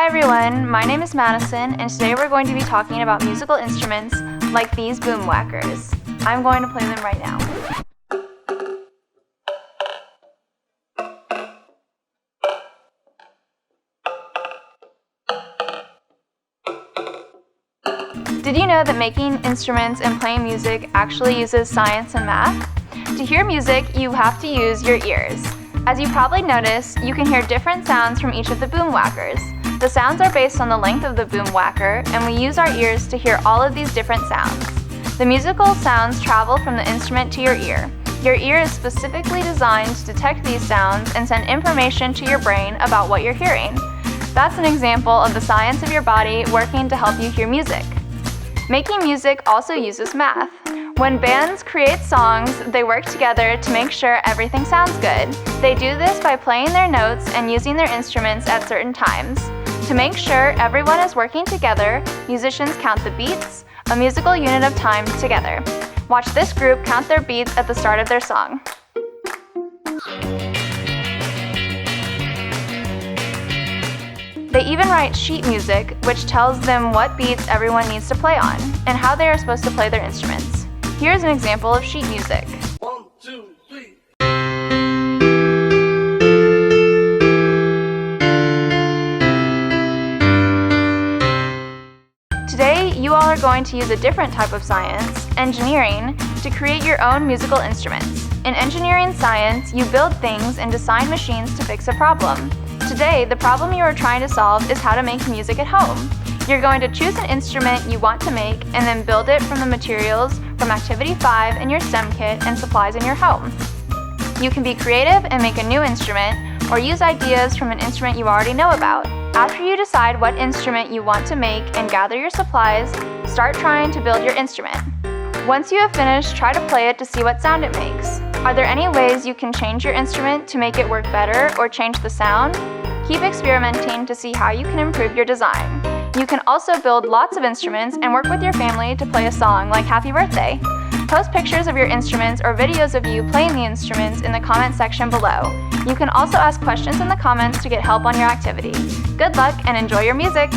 Hi everyone, my name is Madison, and today we're going to be talking about musical instruments like these boom whackers. I'm going to play them right now. Did you know that making instruments and playing music actually uses science and math? To hear music, you have to use your ears. As you probably noticed, you can hear different sounds from each of the boom whackers. The sounds are based on the length of the boom whacker, and we use our ears to hear all of these different sounds. The musical sounds travel from the instrument to your ear. Your ear is specifically designed to detect these sounds and send information to your brain about what you're hearing. That's an example of the science of your body working to help you hear music. Making music also uses math. When bands create songs, they work together to make sure everything sounds good. They do this by playing their notes and using their instruments at certain times. To make sure everyone is working together, musicians count the beats, a musical unit of time, together. Watch this group count their beats at the start of their song. They even write sheet music, which tells them what beats everyone needs to play on, and how they are supposed to play their instruments. Here's an example of sheet music. 1, 2, 3. Today, you all are going to use a different type of science, engineering, to create your own musical instruments. In engineering science, you build things and design machines to fix a problem. Today, the problem you are trying to solve is how to make music at home. You're going to choose an instrument you want to make and then build it from the materials from Activity 5 in your STEM kit and supplies in your home. You can be creative and make a new instrument, or use ideas from an instrument you already know about. After you decide what instrument you want to make and gather your supplies, start trying to build your instrument. Once you have finished, try to play it to see what sound it makes. Are there any ways you can change your instrument to make it work better or change the sound? Keep experimenting to see how you can improve your design. You can also build lots of instruments and work with your family to play a song like Happy Birthday. Post pictures of your instruments or videos of you playing the instruments in the comment section below. You can also ask questions in the comments to get help on your activity. Good luck and enjoy your music!